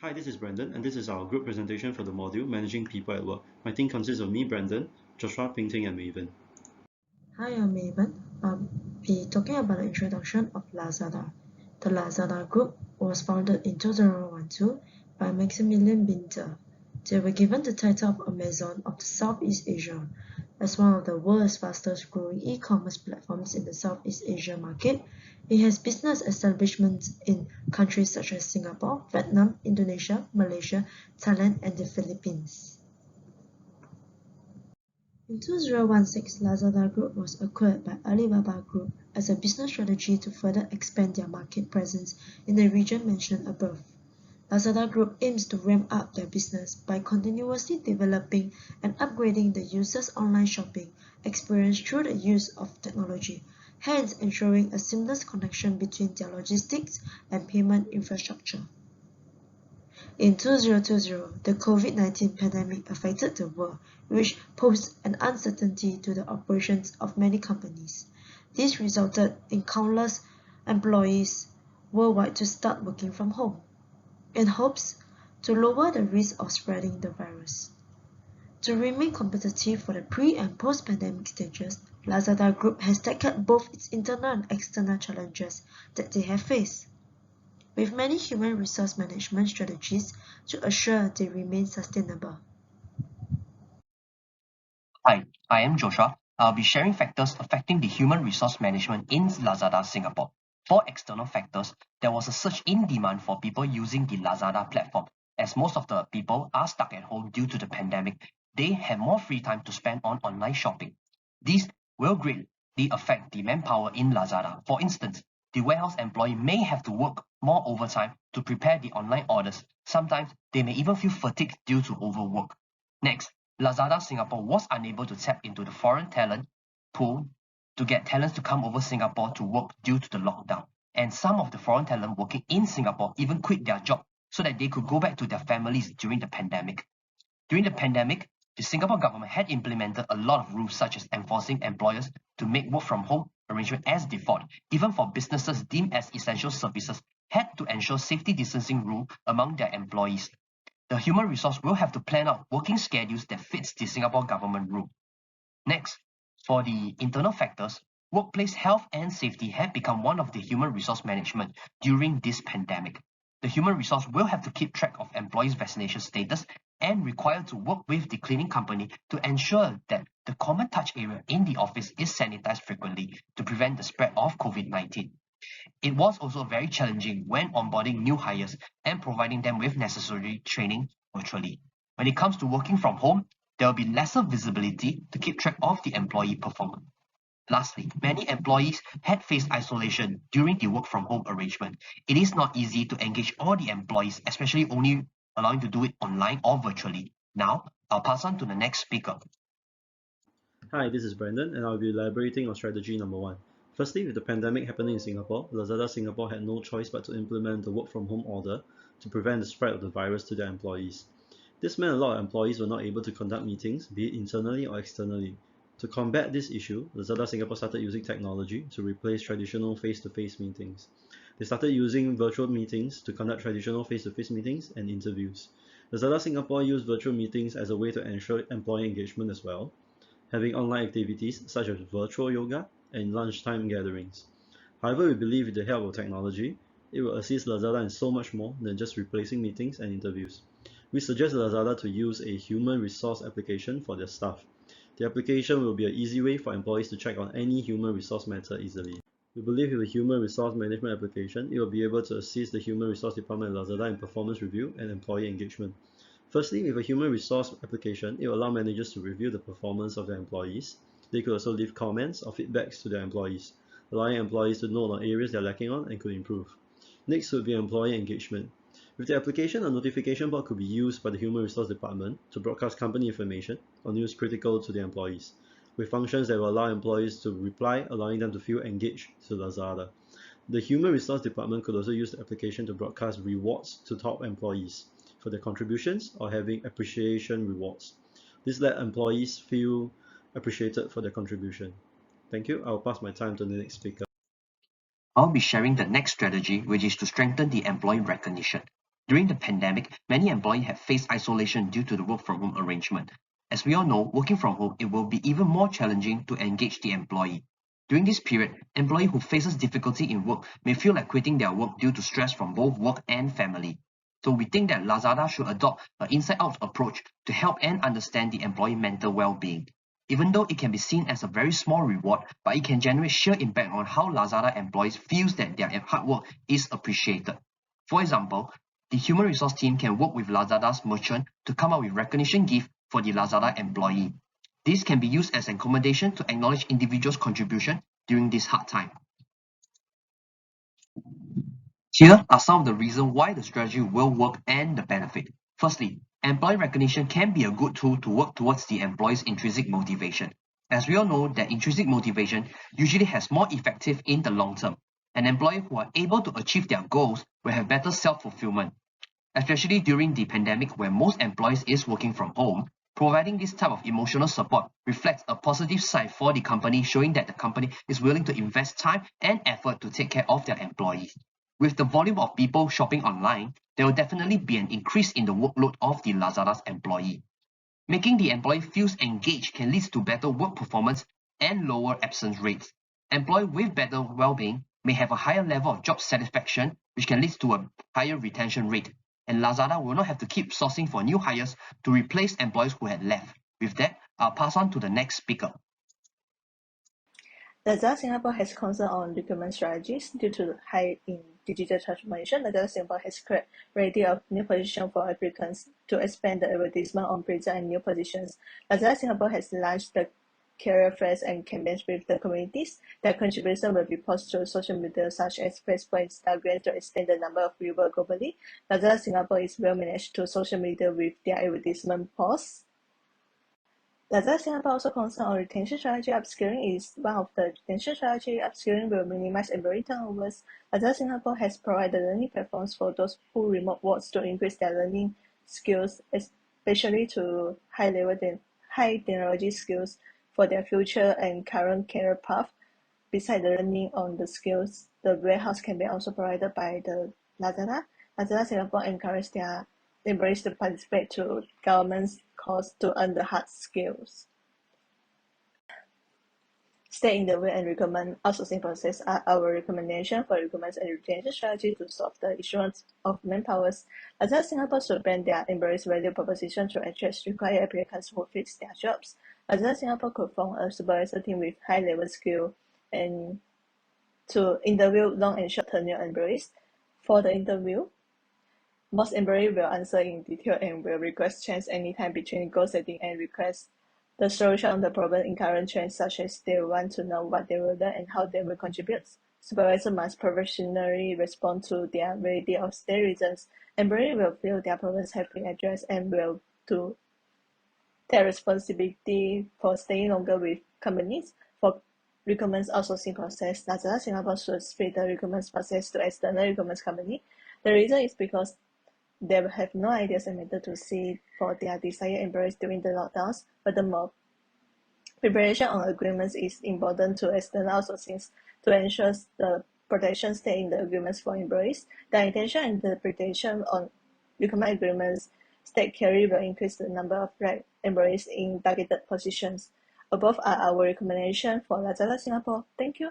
Hi, this is Brandon, and this is our group presentation for the module Managing People at Work. My team consists of me, Brandon, Joshua, Pingting, and Maven. Hi, I'm Maven. I'll be talking about the introduction of Lazada. The Lazada Group was founded in 2012 by Maximilian Binter. They were given the title of Amazon of the Southeast Asia. As one of the world's fastest growing e-commerce platforms in the Southeast Asia market, it has business establishments in countries such as Singapore, Vietnam, Indonesia, Malaysia, Thailand, and the Philippines. In 2016, Lazada Group was acquired by Alibaba Group as a business strategy to further expand their market presence in the region mentioned above. Lazada Group aims to ramp up their business by continuously developing and upgrading the user's online shopping experience through the use of technology, hence ensuring a seamless connection between their logistics and payment infrastructure. In 2020, the COVID-19 pandemic affected the world, which posed an uncertainty to the operations of many companies. This resulted in countless employees worldwide to start working from home, in hopes to lower the risk of spreading the virus. To remain competitive for the pre- and post-pandemic stages, Lazada Group has tackled both its internal and external challenges that they have faced, with many human resource management strategies to assure they remain sustainable. Hi, I am Joshua. I'll be sharing factors affecting the human resource management in Lazada Singapore. For external factors, there was a surge in demand for people using the Lazada platform. As most of the people are stuck at home due to the pandemic, they have more free time to spend on online shopping. These will greatly affect the manpower in Lazada. For instance, the warehouse employee may have to work more overtime to prepare the online orders. Sometimes they may even feel fatigued due to overwork. Next, Lazada Singapore was unable to tap into the foreign talent pool to get talents to come over Singapore to work due to the lockdown. And some of the foreign talent working in Singapore even quit their job so that they could go back to their families during the pandemic. During the pandemic, the Singapore government had implemented a lot of rules such as enforcing employers to make work from home arrangement as default. Even for businesses deemed as essential services had to ensure safety distancing rule among their employees. The human resource will have to plan out working schedules that fits the Singapore government rule. Next, for the internal factors, workplace health and safety have become one of the human resource management during this pandemic. The human resource will have to keep track of employees' vaccination status and required to work with the cleaning company to ensure that the common touch area in the office is sanitized frequently to prevent the spread of COVID-19. It was also very challenging when onboarding new hires and providing them with necessary training virtually. When it comes to working from home, there will be lesser visibility to keep track of the employee performance. Lastly, many employees had faced isolation during the work from home arrangement. It is not easy to engage all the employees, especially only allowing to do it online or virtually. Now, I'll pass on to the next speaker. Hi, this is Brandon, and I'll be elaborating on strategy number one. Firstly, with the pandemic happening in Singapore, Lazada Singapore had no choice but to implement the work from home order to prevent the spread of the virus to their employees. This meant a lot of employees were not able to conduct meetings, be it internally or externally. To combat this issue, Lazada Singapore started using technology to replace traditional face-to-face meetings. They started using virtual meetings to conduct traditional face-to-face meetings and interviews. Lazada Singapore used virtual meetings as a way to ensure employee engagement as well, having online activities such as virtual yoga and lunchtime gatherings. However, we believe with the help of technology, it will assist Lazada in so much more than just replacing meetings and interviews. We suggest Lazada to use a human resource application for their staff. The application will be an easy way for employees to check on any human resource matter easily. We believe with a human resource management application, it will be able to assist the human resource department at Lazada in performance review and employee engagement. Firstly, with a human resource application, it will allow managers to review the performance of their employees. They could also leave comments or feedbacks to their employees, allowing employees to know on areas they're lacking on and could improve. Next would be employee engagement. With the application, a notification board could be used by the human resource department to broadcast company information or news critical to the employees, with functions that will allow employees to reply, allowing them to feel engaged to Lazada. The human resource department could also use the application to broadcast rewards to top employees for their contributions or having appreciation rewards. This let employees feel appreciated for their contribution. Thank you. I'll pass my time to the next speaker. I'll be sharing the next strategy, which is to strengthen the employee recognition. During the pandemic, many employees have faced isolation due to the work from home arrangement. As we all know, working from home, it will be even more challenging to engage the employee. During this period, employee who faces difficulty in work may feel like quitting their work due to stress from both work and family. So we think that Lazada should adopt an inside-out approach to help and understand the employee mental well-being. Even though it can be seen as a very small reward, but it can generate sheer impact on how Lazada employees feels that their hard work is appreciated. For example, the human resource team can work with Lazada's merchant to come up with recognition gift for the Lazada employee. This can be used as an accommodation to acknowledge individuals' contribution during this hard time. Here are some of the reasons why the strategy will work and the benefit. Firstly, employee recognition can be a good tool to work towards the employee's intrinsic motivation. As we all know that intrinsic motivation usually has more effective in the long term. An employee who are able to achieve their goals will have better self-fulfillment. Especially during the pandemic where most employees is working from home, providing this type of emotional support reflects a positive side for the company, showing that the company is willing to invest time and effort to take care of their employees. With the volume of people shopping online, there will definitely be an increase in the workload of the Lazada's employee. Making the employee feels engaged can lead to better work performance and lower absence rates. Employees with better well-being may have a higher level of job satisfaction, which can lead to a higher retention rate. And Lazada will not have to keep sourcing for new hires to replace employees who had left. With that, I'll pass on to the next speaker. Lazada Singapore has concern on recruitment strategies. Due to the high in digital transformation, Lazada Singapore has created a variety of new positions for applicants to expand the advertisement on present and new positions. Lazada Singapore has launched the career fairs and campaigns with the communities. Their contribution will be posted to social media such as Facebook and Instagram to extend the number of viewers globally. Lazada Singapore is well managed to social media with their advertisement posts. Lazada Singapore also concerned on retention strategy. Upskilling is one of the retention strategy. Upskilling will minimize employee turnovers. Lazada Singapore has provided learning platforms for those who remote work to increase their learning skills, especially to high technology skills for their future and current career path. Besides the learning on the skills, the warehouse can be also provided by the Lazada. Lazada Singapore encourages their employees to participate to government's course to earn the hard skills. Stay in the way and recruitment outsourcing process are our recommendation for recruitment and retention strategy to solve the issues of manpowers. Lazada Singapore should brand their employees' value proposition to attract required applicants who fit their jobs. Lazada Singapore could form a supervisor team with high-level skill and to interview long and short tenure employees. For the interview, most employees will answer in detail and will request change anytime between goal setting and request the solution of the problem in current trends, such as they want to know what they will learn and how they will contribute. Supervisors must professionally respond to their variety of their reasons. Employees will feel their problems have been addressed and will do their responsibility for staying longer with companies. For recruitment outsourcing process, Lazada Singapore should split the recruitment process to external recruitment company. The reason is because they will have no ideas and method to see for their desired employees during the lockdowns. Furthermore, preparation on agreements is important to external outsourcing to ensure the protection stay in the agreements for employees. The intention and interpretation on recruitment agreements state carry will increase the number of right employees in targeted positions. Above are our recommendations for Lazada Singapore. Thank you.